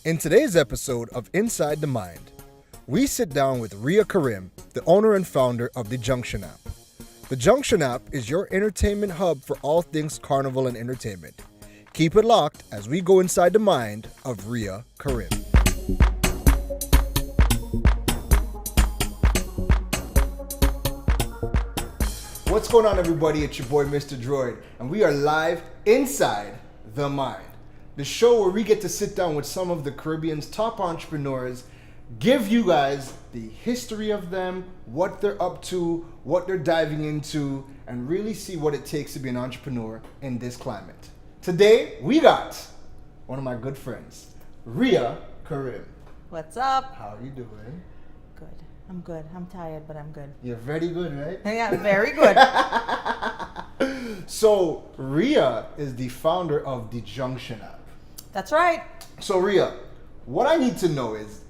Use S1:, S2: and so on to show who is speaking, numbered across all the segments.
S1: In today's episode of Inside the Mind, we sit down with Ria Karim, the owner and founder of the Junction App. The Junction App is your entertainment hub for all things carnival and entertainment. Keep it locked as we go inside the mind of Ria Karim. What's going on, everybody? It's your boy, Mr. Droid, and we are live inside the mind. The show where we get to sit down with some of the Caribbean's top entrepreneurs, give you guys the history of them, what they're up to, what they're diving into, and really see what it takes to be an entrepreneur in this climate. Today, we got one of my good friends, Ria Karim.
S2: What's up?
S1: How are you doing?
S2: Good. I'm good. I'm tired, but I'm good.
S1: You're very good, right?
S2: Yeah, very good.
S1: So, Ria is the founder of the Junction App.
S2: That's right.
S1: So, Ria, what I need to know is,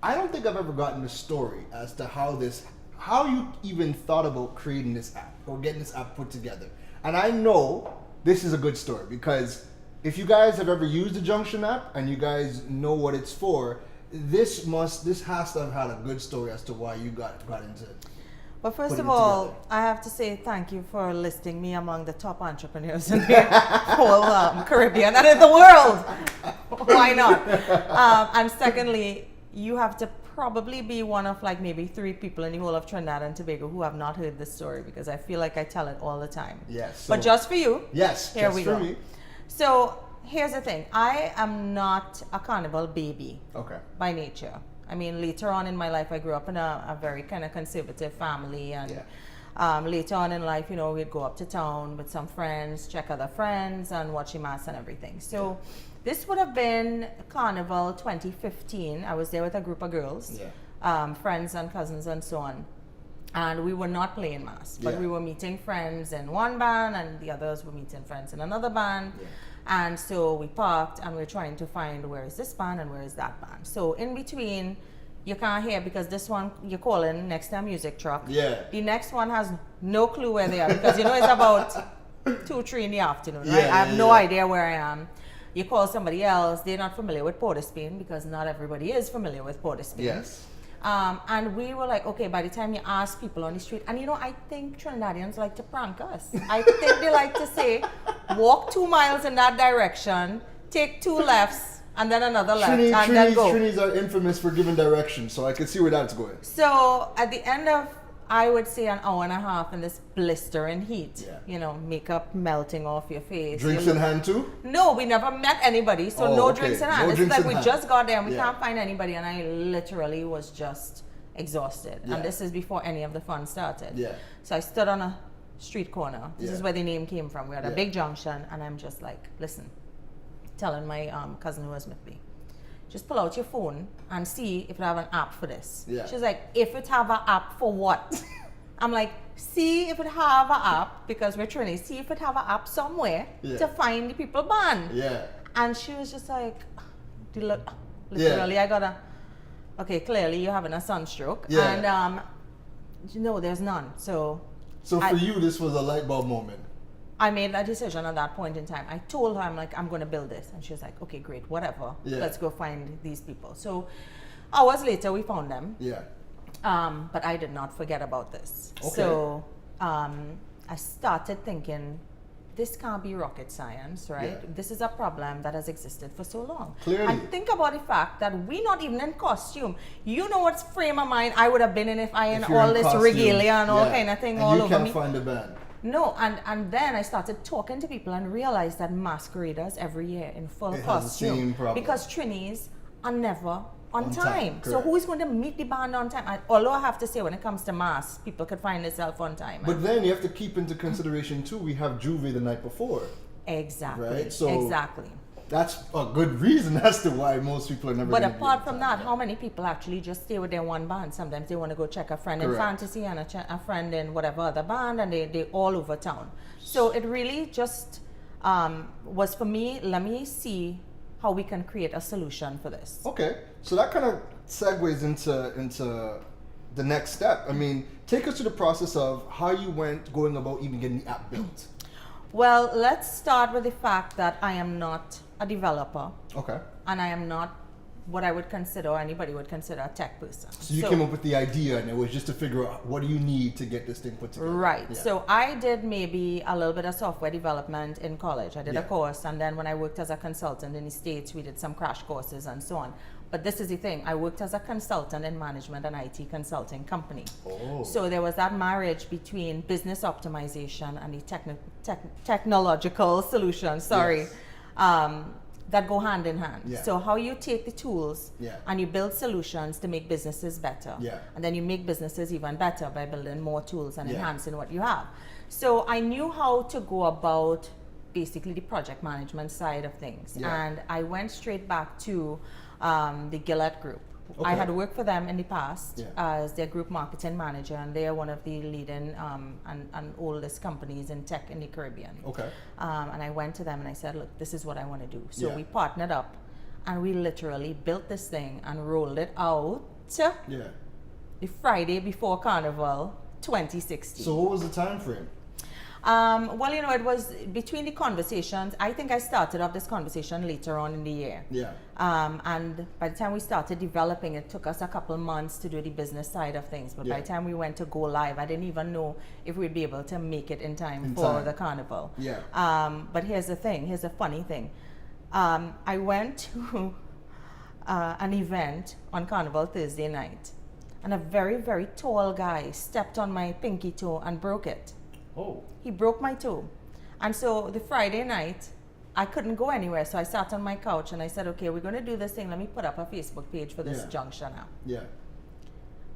S1: I don't think I've ever gotten a story as to how you even thought about creating this app or getting this app put together. And I know this is a good story because if you guys have ever used the Junction App and you guys know what it's for, this has to have had a good story as to why you got into it.
S2: Well, first of all, I have to say thank you for listing me among the top entrepreneurs in the whole Caribbean and in the world. Why not? And secondly, you have to probably be one of like maybe 3 people in the whole of Trinidad and Tobago who have not heard this story because I feel like I tell it all the time.
S1: Yes. So,
S2: but just for you.
S1: Yes.
S2: Here
S1: just
S2: we
S1: for
S2: go.
S1: Me.
S2: So here's the thing. I am not a carnival baby.
S1: Okay.
S2: By nature. I mean, later on in my life, I grew up in a very kind of conservative family, and later on in life, we'd go up to town with some friends, check other friends, and watch mass and everything. So this would have been Carnival 2015. I was there with a group of girls, friends and cousins and so on. And we were not playing mass, but we were meeting friends in one band, and the others were meeting friends in another band. Yeah. And so we parked and we're trying to find where is this band and where is that band. So in between, you can't hear because this one you're calling next to a music truck. Yeah. The next one has no clue where they are because it's about 2-3 in the afternoon, right? I have no idea where I am. You call somebody else, they're not familiar with Port of Spain because not everybody is familiar with Port of Spain. Yes. And we were like, okay, by the time you ask people on the street, and I think Trinidadians like to prank us. I think they like to say, walk 2 miles in that direction, take 2 lefts, and then another left, and then go.
S1: Trinis are infamous for giving directions, so I can see where that's going.
S2: So at the end of, I would say, an hour and a half in this blistering heat, makeup melting off your face.
S1: Drinks in hand too?
S2: No, we never met anybody, so no drinks in hand. It's like we just got there and we can't find anybody, and I literally was just exhausted. Yeah. And this is before any of the fun started. Yeah. So I stood on a street corner. This is where the name came from. We had a big junction, and I'm just like, listen, telling my cousin who was with me, just pull out your phone and see if it have an app for this. Yeah. She's like, if it have an app for what? I'm like, see if it have an app, because we're Trini, see if it have an app somewhere to find the people banned. Yeah. And she was just like, literally, I got okay, clearly you're having a sunstroke. Yeah. And there's none. So
S1: for you, this was a light bulb moment.
S2: I made a decision at that point in time. I told her, I'm like, I'm going to build this. And she was like, okay, great, whatever. Yeah. Let's go find these people. So hours later, we found them. Yeah. But I did not forget about this. Okay. So I started thinking, this can't be rocket science, right? Yeah. This is a problem that has existed for so long.
S1: Clearly.
S2: And think about the fact that we're not even in costume. You know what frame of mind I would have been in if I had all this costume, regalia and all kind of thing
S1: and
S2: all over me.
S1: You can't find a band.
S2: No, and then I started talking to people and realized that masqueraders every year in full costume, because Trinis are never on time. So who is going to meet the band on time? Although I have to say, when it comes to mass, people could find themselves on time.
S1: But then you have to keep into consideration too, we have Juve the night before.
S2: Exactly.
S1: Right? So
S2: exactly.
S1: That's a good reason as to why most people are never.
S2: But apart from that, how many people actually just stay with their one band? Sometimes they want to go check a friend in fantasy and a friend in whatever other band, and they all over town. So it really just was for me. Let me see how we can create a solution for this.
S1: Okay, so that kind of segues into the next step. I mean, take us through the process of how you went going about even getting the app built.
S2: Well, let's start with the fact that I am not a developer.
S1: Okay.
S2: And I am not what I would consider, or anybody would consider, a tech person.
S1: So you came up with the idea, and it was just to figure out what do you need to get this thing put together.
S2: Right.
S1: Yeah.
S2: So I did maybe a little bit of software development in college. I did a
S1: Yeah.
S2: course, and then when I worked as a consultant in the States, we did some crash courses and so on. But this is the thing, I worked as a consultant in management and IT consulting company.
S1: Oh.
S2: So there was that marriage between business optimization and the technological solutions,
S1: Yes.
S2: that go hand in hand.
S1: Yeah.
S2: So how you take the tools
S1: Yeah.
S2: and you build solutions to make businesses better.
S1: Yeah.
S2: And then you make businesses even better by building more tools and
S1: Yeah.
S2: enhancing what you have. So I knew how to go about basically the project management side of things.
S1: Yeah.
S2: And I went straight back to the Gillette Group.
S1: Okay.
S2: I had worked for them in the past
S1: Yeah.
S2: as their group marketing manager, and they are one of the leading and oldest companies in tech in the Caribbean.
S1: Okay.
S2: And I went to them and I said, look, this is what I want to do. So
S1: Yeah.
S2: we partnered up and we literally built this thing and rolled it out
S1: Yeah.
S2: the Friday before Carnival 2016.
S1: So what was the time frame?
S2: Well, it was between the conversations. I think I started off this conversation later on in the year.
S1: Yeah.
S2: And by the time we started developing, it took us a couple months to do the business side of things. But by
S1: Yeah.
S2: the time we went to go live, I didn't even know if we'd be able to make it in time
S1: In
S2: for
S1: time.
S2: the Carnival.
S1: Yeah.
S2: But here's the thing. Here's the funny thing. I went to an event on Carnival Thursday night, and a very, very tall guy stepped on my pinky toe and broke it.
S1: Oh.
S2: He broke my toe. And so the Friday night, I couldn't go anywhere. So I sat on my couch and I said, okay, we're going to do this thing. Let me put up a Facebook page for this
S1: Yeah.
S2: Junction app.
S1: Yeah.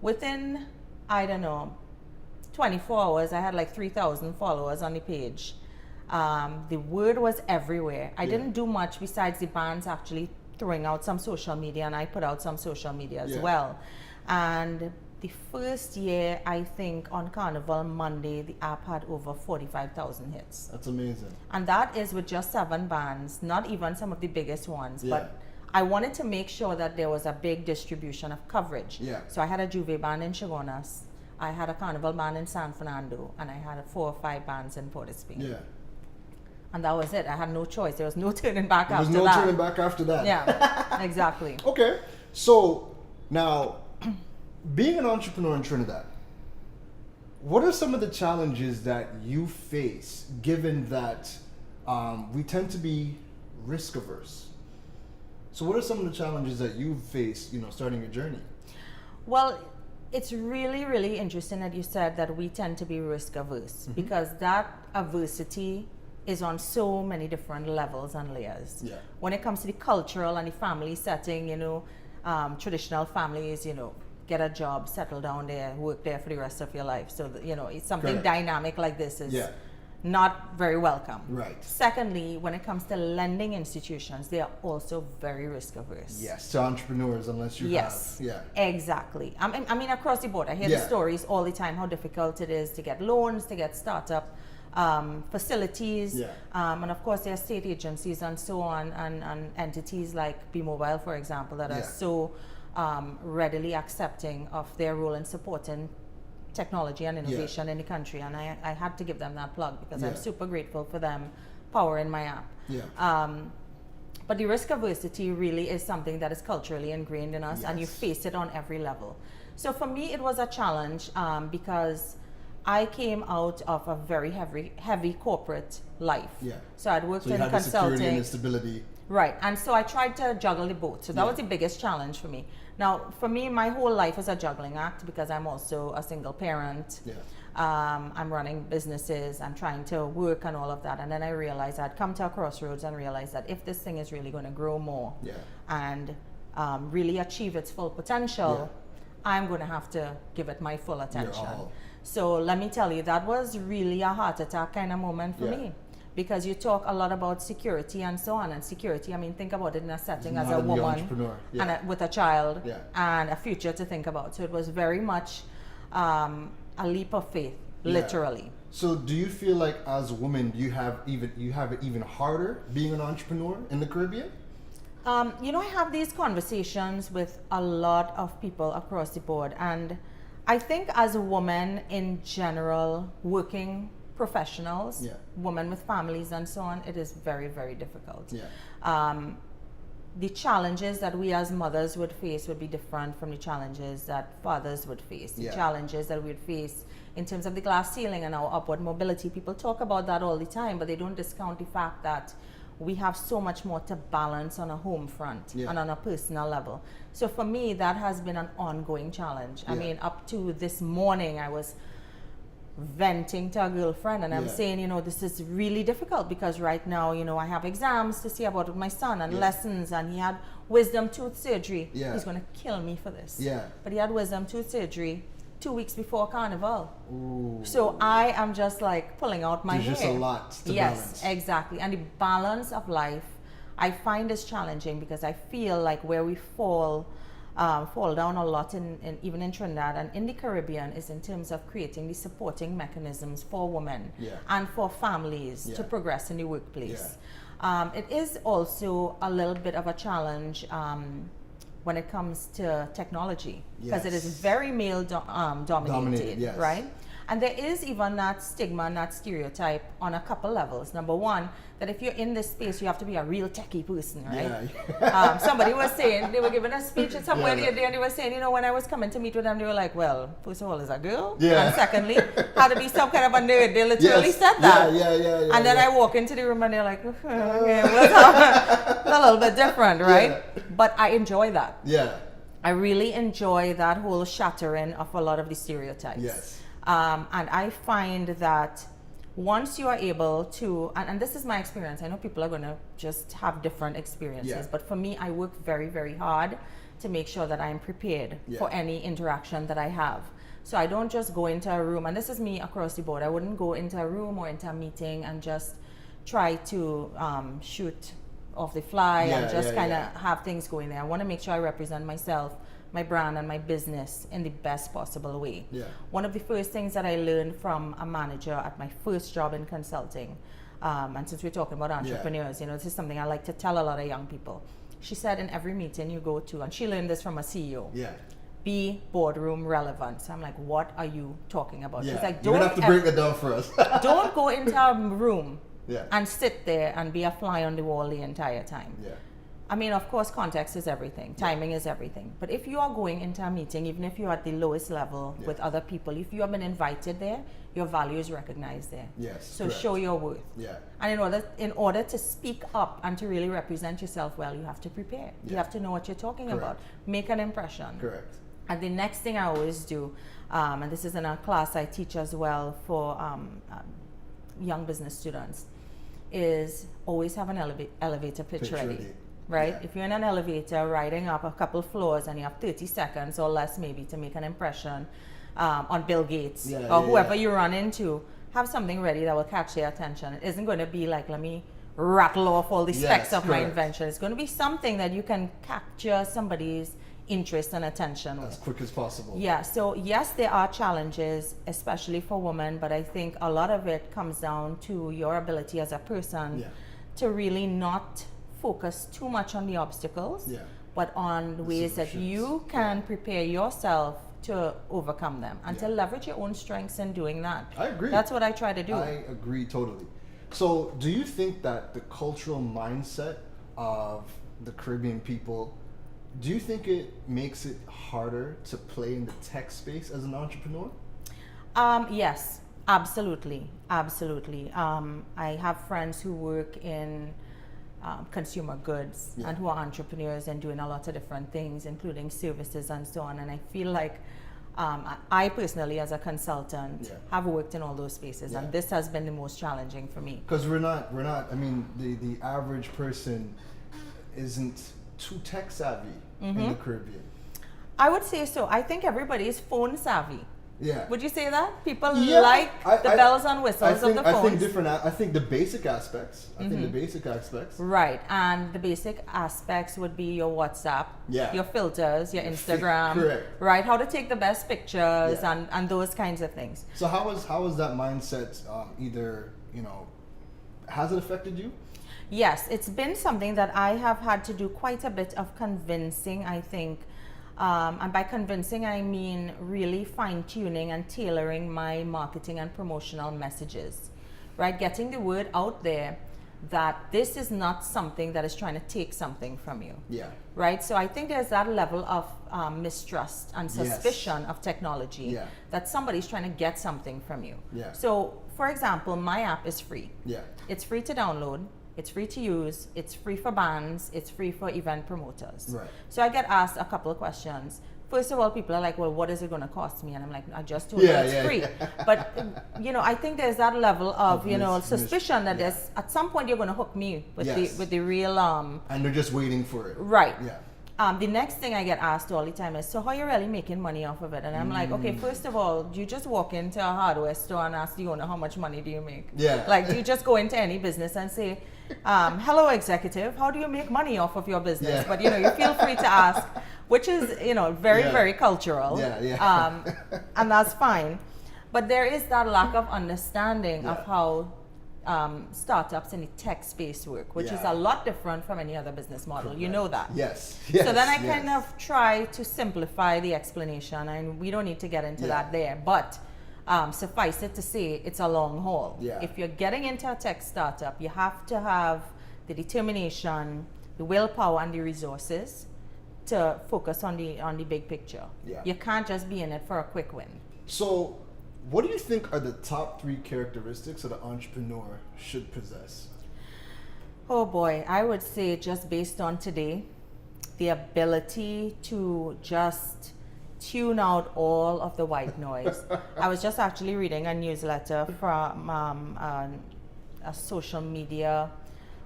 S2: Within, I don't know, 24 hours, I had like 3,000 followers on the page. The word was everywhere. I
S1: Yeah.
S2: didn't do much besides the bands actually throwing out some social media, and I put out some social media as
S1: Yeah.
S2: well. And the first year, I think on Carnival Monday, the app had over 45,000 hits.
S1: That's amazing.
S2: And that is with just 7 bands, not even some of the biggest ones.
S1: Yeah.
S2: But I wanted to make sure that there was a big distribution of coverage.
S1: Yeah.
S2: So I had a Juve band in Chagonas, I had a Carnival band in San Fernando, and I had 4 or 5 bands in Port of Spain.
S1: Yeah.
S2: And that was it. I had no choice. There was no turning back
S1: There was
S2: after
S1: no
S2: that.
S1: turning back after that.
S2: Yeah, exactly.
S1: Okay. So now, being an entrepreneur in Trinidad, what are some of the challenges that you face, given that we tend to be risk averse? So what are some of the challenges that you face, starting your journey?
S2: Well, it's really, really interesting that you said that we tend to be risk averse,
S1: Mm-hmm.
S2: because that aversity is on so many different levels and layers.
S1: Yeah.
S2: When it comes to the cultural and the family setting, traditional families, get a job, settle down there, work there for the rest of your life. So, it's something
S1: Correct.
S2: dynamic like this is
S1: Yeah.
S2: not very welcome.
S1: Right.
S2: Secondly, when it comes to lending institutions, they are also very risk averse.
S1: Yes, to entrepreneurs, unless you
S2: Yes.
S1: have. Yeah.
S2: Exactly. I mean, across the board, I hear
S1: Yeah.
S2: the stories all the time how difficult it is to get loans, to get startup facilities,
S1: Yeah.
S2: and of course there are state agencies and so on, and entities like B-Mobile, for example, that
S1: Yeah.
S2: are so readily accepting of their role in supporting technology and innovation in the country. And I had to give them that plug because I'm
S1: Yeah.
S2: super grateful for them powering my app.
S1: Yeah.
S2: But the risk aversity really is something that is culturally ingrained in us, and you
S1: Yes.
S2: face it on every level. So for me, it was a challenge because I came out of a very heavy corporate life.
S1: Yeah.
S2: So I'd worked
S1: So you
S2: in
S1: had the security and
S2: consulting.
S1: the stability.
S2: Right, and so I tried to juggle the both. So that
S1: Yeah.
S2: was the biggest challenge for me. Now, for me, my whole life is a juggling act because I'm also a single parent.
S1: Yeah.
S2: I'm running businesses, I'm trying to work and all of that. And then I realized I'd come to a crossroads and realized that if this thing is really going to grow more
S1: Yeah.
S2: and really achieve its full potential, I'm going to have to give it my full attention.
S1: all.
S2: So let me tell you, that was really a heart attack kind of moment for
S1: Yeah.
S2: me. Because you talk a lot about security and so on. And security, I mean, think about it in a setting as
S1: Not
S2: a
S1: in the
S2: woman
S1: entrepreneur. Yeah.
S2: and with a child
S1: Yeah.
S2: and a future to think about. So it was very much a leap of faith,
S1: Yeah.
S2: literally.
S1: So do you feel like as a woman you have it even harder being an entrepreneur in the Caribbean?
S2: I have these conversations with a lot of people across the board, and I think as a woman in general, working professionals,
S1: Yeah.
S2: women with families and so on, it is very, very difficult.
S1: Yeah.
S2: the challenges that we as mothers would face would be different from the challenges that fathers would face. The challenges that we would face in terms of the glass ceiling and our upward mobility. People talk about that all the time, but they don't discount the fact that we have so much more to balance on a home front and on a personal level. So for me, that has been an ongoing challenge. I mean, up to this morning, I was venting to a girlfriend and I'm saying, you know, this is really difficult because right now, you know, I have exams to see about with my son and lessons, and he had wisdom tooth surgery. He's going to kill me for this. But he had wisdom tooth surgery 2 weeks before Carnival.
S1: Ooh.
S2: So I am just like pulling out my hair.
S1: There's just a lot to balance.
S2: Yes, exactly. And the balance of life, I find is challenging because I feel like where we fall down a lot even in Trinidad and in the Caribbean is in terms of creating the supporting mechanisms for women and for families to progress in the workplace. It is also a little bit of a challenge when it comes to technology, because it is very male dominated, right? And there is even that stigma and that stereotype on a couple levels. Number one, that if you're in this space, you have to be a real techie person, right? Somebody was saying, they were giving a speech somewhere the other day, and they were saying, you know, when I was coming to meet with them, they were like, well, first of all, is a girl? And secondly, had to be some kind of a nerd. They literally said that. And then I walk into the room and they're like, okay, it's a little bit different, right? But I enjoy that. I really enjoy that whole shattering of a lot of the stereotypes. And I find that once you are able to, and this is my experience, I know people are going to just have different experiences, but for me, I work very, very hard to make sure that I'm prepared for any interaction that I have. So I don't just go into a room, and this is me across the board, I wouldn't go into a room or into a meeting and just try to shoot off the fly and just kind of have things going there. I want to make sure I represent myself, my brand and my business in the best possible way. One of the first things that I learned from a manager at my first job in consulting, and since we're talking about entrepreneurs, you know, this is something I like to tell a lot of young people. She said in every meeting you go to, and she learned this from a CEO, be boardroom relevant. So I'm like, what are you talking about? She's like,
S1: you're gonna have to break it down for us.
S2: Don't go into a room and sit there and be a fly on the wall the entire time. I mean, of course, context is everything. Timing is everything. But if you are going into a meeting, even if you're at the lowest level with other people, if you have been invited there, your value is recognized there. So show your worth. And in order to speak up and to really represent yourself well, you have to prepare. You have to know what you're talking about. Make an impression. And the next thing I always do, and this is in a class I teach as well for young business students, is always have an elevator pitch ready. Right? If you're in an elevator riding up a couple floors and you have 30 seconds or less maybe to make an impression on Bill Gates or whoever you run into, have something ready that will catch their attention. It isn't going to be like, let me rattle off all the specs of my invention. It's going to be something that you can capture somebody's interest and attention
S1: as quick as possible. So
S2: yes, there are challenges, especially for women, but I think a lot of it comes down to your ability as a person to really not focus too much on the obstacles, but on the ways that you can prepare yourself to overcome them and to leverage your own strengths in doing that.
S1: I agree.
S2: That's what I try to do.
S1: I agree totally. So do you think that the cultural mindset of the Caribbean people, do you think it makes it harder to play in the tech space as an entrepreneur?
S2: Yes, absolutely. I have friends who work in consumer goods and who are entrepreneurs and doing a lot of different things, including services and so on. And I feel like I personally, as a consultant, have worked in all those spaces, and this has been the most challenging for me.
S1: Because we're not. I mean, the average person isn't too tech savvy in the Caribbean.
S2: I would say so. I think everybody is phone savvy. Would you say that? People like the bells and whistles of the phones?
S1: I think the basic aspects.
S2: Right, and the basic aspects would be your WhatsApp, your filters, your Instagram, right? How to take the best pictures and those kinds of things.
S1: So how is that mindset either, has it affected you?
S2: Yes, it's been something that I have had to do quite a bit of convincing, I think. And by convincing, I mean really fine-tuning and tailoring my marketing and promotional messages, right? Getting the word out there that this is not something that is trying to take something from you.
S1: Yeah.
S2: Right? So I think there's that level of mistrust and suspicion of technology that somebody's trying to get something from you.
S1: Yeah.
S2: So, for example, my app is free.
S1: Yeah.
S2: It's free to download. It's free to use. It's free for bands. It's free for event promoters.
S1: Right.
S2: So I get asked a couple of questions. First of all, people are like, well, what is it going to cost me? And I'm like, I just told you it's free. But, I think there's that level of, suspicion that there's, at some point you're going to hook me with the real...
S1: and they're just waiting for it.
S2: Right.
S1: Yeah.
S2: The next thing I get asked all the time is, so how are you really making money off of it? And I'm like, okay, first of all, you just walk into a hardware store and ask the owner, how much money do you make?
S1: Yeah.
S2: Like, do you just go into any business and say, hello, executive, how do you make money off of your business?
S1: Yeah.
S2: But, you feel free to ask, which is, very, very cultural.
S1: Yeah.
S2: And that's fine. But there is that lack of understanding of how startups in the tech space work, which is a lot different from any other business model.
S1: Correct.
S2: You know that.
S1: Yes.
S2: So then I kind of try to simplify the explanation, and we don't need to get into that there. But suffice it to say, it's a long haul.
S1: Yeah.
S2: If you're getting into a tech startup, you have to have the determination, the willpower, and the resources to focus on the big picture.
S1: Yeah.
S2: You can't just be in it for a quick win.
S1: So, what do you think are the top 3 characteristics that an entrepreneur should possess?
S2: Oh boy, I would say just based on today, the ability to just tune out all of the white noise. I was just actually reading a newsletter from a social media.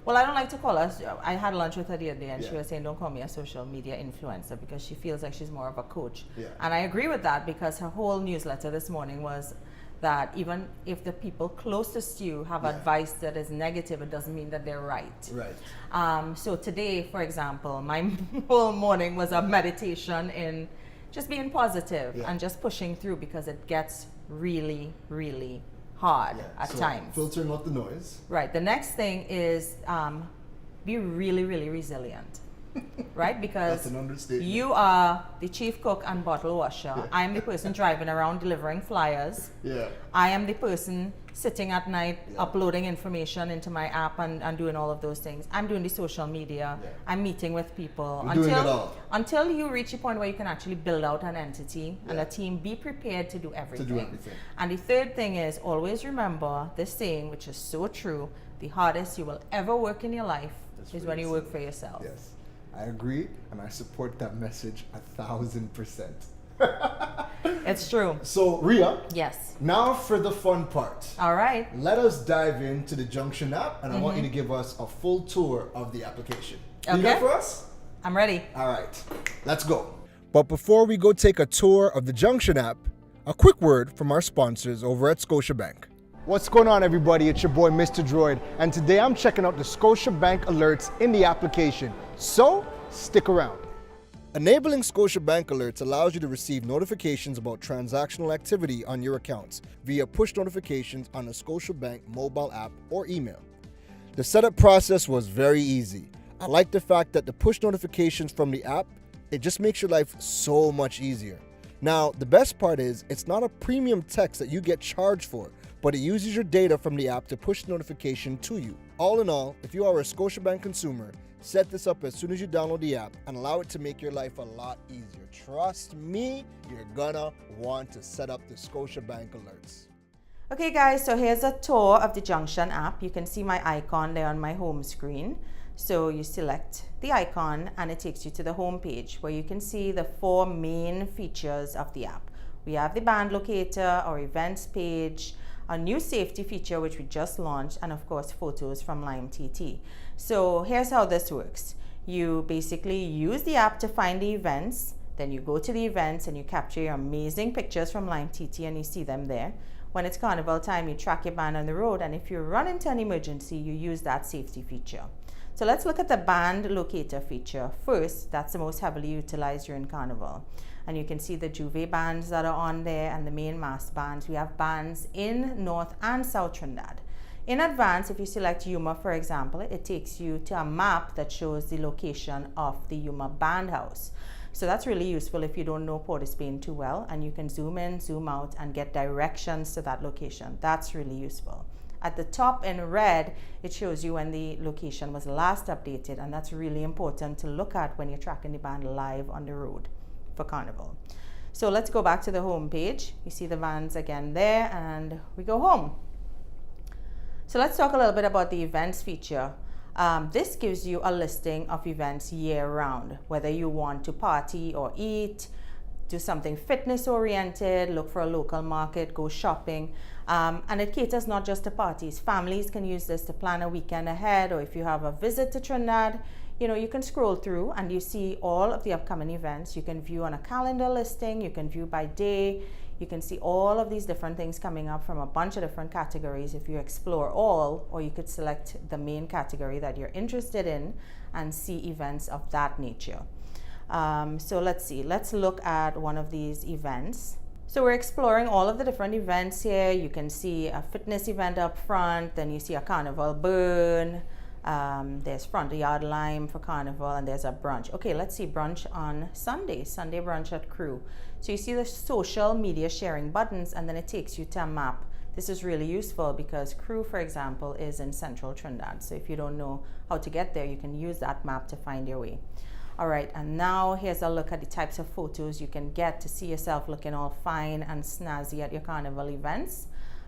S2: Well, I don't like to call her. I had lunch with her the other day, and she was saying, don't call me a social media influencer, because she feels like she's more of a coach.
S1: Yeah.
S2: And I agree with that, because her whole newsletter this morning was that even if the people closest to you have advice that is negative, it doesn't mean that they're right.
S1: Right.
S2: So today, for example, my whole morning was a meditation in just being positive and just pushing through, because it gets really, really hard at times.
S1: Filtering out the noise.
S2: Right. The next thing is be really, really resilient. Right? Because
S1: That's an understatement.
S2: you are the chief cook and bottle washer. I am the person driving around delivering flyers.
S1: Yeah.
S2: I am the person sitting at night uploading information into my app and doing all of those things. I'm doing the social media.
S1: Yeah.
S2: I'm meeting with people.
S1: You're doing it all.
S2: Until you reach a point where you can actually build out an entity and a team, be prepared to do everything. And the third thing is, always remember this saying, which is so true: the hardest you will ever work in your life is when you work for yourself.
S1: Yes. I agree, and I support that message 1,000%.
S2: It's true.
S1: So, Ria.
S2: Yes.
S1: Now for the fun part.
S2: All right.
S1: Let us dive into the Junction app, and I want you to give us a full tour of the application.
S2: Okay.
S1: You ready for us?
S2: I'm ready.
S1: All right, let's go. But before we go take a tour of the Junction app, a quick word from our sponsors over at Scotiabank. What's going on, everybody? It's your boy, Mr. Droid, and today I'm checking out the Scotiabank alerts in the application. So, stick around. Enabling Scotiabank alerts allows you to receive notifications about transactional activity on your accounts via push notifications on the Scotiabank mobile app or email. The setup process was very easy. I like the fact that the push notifications from the app, it just makes your life so much easier. Now, the best part is, it's not a premium text that you get charged for, but it uses your data from the app to push the notification to you. All in all, if you are a Scotiabank consumer, set this up as soon as you download the app and allow it to make your life a lot easier. Trust me, you're gonna want to set up the Scotiabank alerts.
S2: Okay guys, so here's a tour of the Junction app. You can see my icon there on my home screen. So you select the icon and it takes you to the home page where you can see the 4 main features of the app. We have the band locator, our events page, a new safety feature which we just launched, and of course photos from Lime TT. So here's how this works. You basically use the app to find the events, then you go to the events and you capture your amazing pictures from Lime TT and you see them there. When it's Carnival time, you track your band on the road, and if you run into an emergency, you use that safety feature. So let's look at the band locator feature. First, that's the most heavily utilized during Carnival. And you can see the Juve bands that are on there and the main mass bands. We have bands in North and South Trinidad. In advance, if you select Yuma, for example, it takes you to a map that shows the location of the Yuma band house. So that's really useful if you don't know Port of Spain too well, and you can zoom in, zoom out, and get directions to that location. That's really useful. At the top in red, it shows you when the location was last updated, and that's really important to look at when you're tracking the band live on the road for Carnival. So let's go back to the home page. You see the vans again there, and we go home. So let's talk a little bit about the events feature. This gives you a listing of events year round, whether you want to party or eat, do something fitness oriented, look for a local market, go shopping. And it caters not just to parties. Families can use this to plan a weekend ahead, or if you have a visit to Trinidad, you can scroll through and you see all of the upcoming events. You can view on a calendar listing, you can view by day, you can see all of these different things coming up from a bunch of different categories if you explore all, or you could select the main category that you're interested in and see events of that nature. So let's look at one of these events. So we're exploring all of the different events here. You can see a fitness event up front, then you see a carnival burn, there's front yard lime for carnival, and there's a brunch. Okay, let's see brunch on Sunday brunch at Crew. So you see the social media sharing buttons, and then it takes you to a map. This is really useful because Crew, for example, is in central Trinidad. So if you don't know how to get there, you can use that map to find your way. All right, and now here's a look at the types of photos you can get to see yourself looking all fine and snazzy at your carnival events.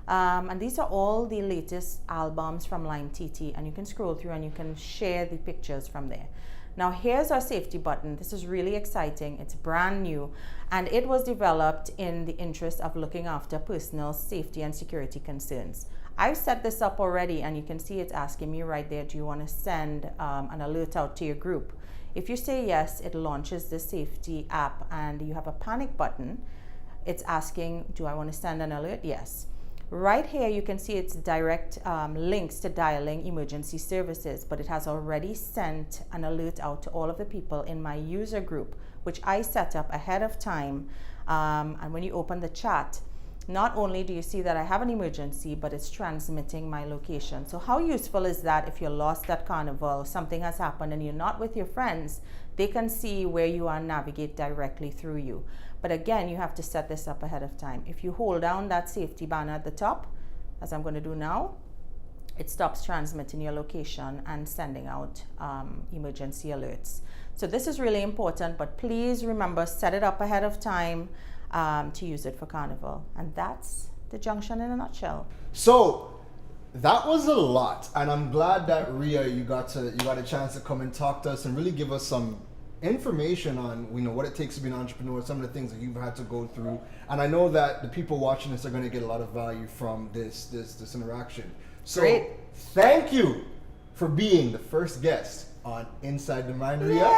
S2: And these are all the latest albums from Lime TT, and you can scroll through and you can share the pictures from there. Now here's our safety button. This is really exciting. It's brand new, and it was developed in the interest of looking after personal safety and security concerns. I've set this up already, and you can see it's asking me right there, do you want to send an alert out to your group? If you say yes, it launches the safety app, and you have a panic button. It's asking, do I want to send an alert? Yes. Right here, you can see it's direct links to dialing emergency services, but it has already sent an alert out to all of the people in my user group, which I set up ahead of time. And when you open the chat, not only do you see that I have an emergency, but it's transmitting my location. So how useful is that if you're lost at Carnival, something has happened and you're not with your friends, they can see where you are, navigate directly through you. But again, you have to set this up ahead of time. If you hold down that safety banner at the top, as I'm going to do now, it stops transmitting your location and sending out emergency alerts. So this is really important, but please remember, set it up ahead of time to use it for Carnival. And that's the Junction in a nutshell.
S1: So that was a lot, and I'm glad that Ria, you got a chance to come and talk to us and really give us some information on what it takes to be an entrepreneur, some of the things that you've had to go through. And I know that the people watching this are going to get a lot of value from this interaction. So
S2: Great.
S1: Thank you for being the first guest on Inside the Mind, Ria.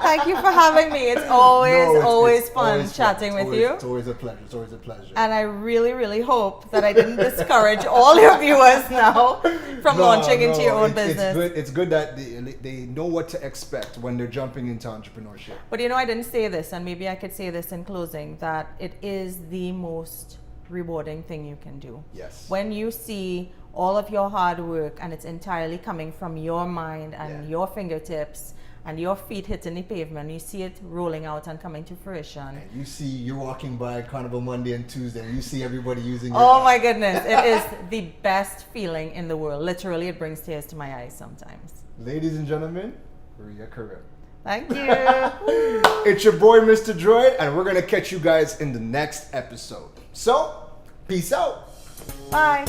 S2: Thank you for having me. It's always fun chatting with you.
S1: It's always a pleasure. It's always a pleasure.
S2: And I really, really hope that I didn't discourage all your viewers now from launching into your own business.
S1: It's good that they know what to expect when they're jumping into entrepreneurship.
S2: But I didn't say this, and maybe I could say this in closing, that it is the most rewarding thing you can do.
S1: Yes.
S2: When you see all of your hard work and it's entirely coming from your mind and your fingertips and your feet hitting the pavement, you see it rolling out and coming to fruition.
S1: And you see you're walking by Carnival Monday and Tuesday and you see everybody using it.
S2: Oh my goodness, it is the best feeling in the world. Literally, it brings tears to my eyes sometimes.
S1: Ladies and gentlemen, Ria Karim.
S2: Thank you.
S1: It's your boy, Mr. Droid, and we're going to catch you guys in the next episode. So, peace out.
S2: Bye.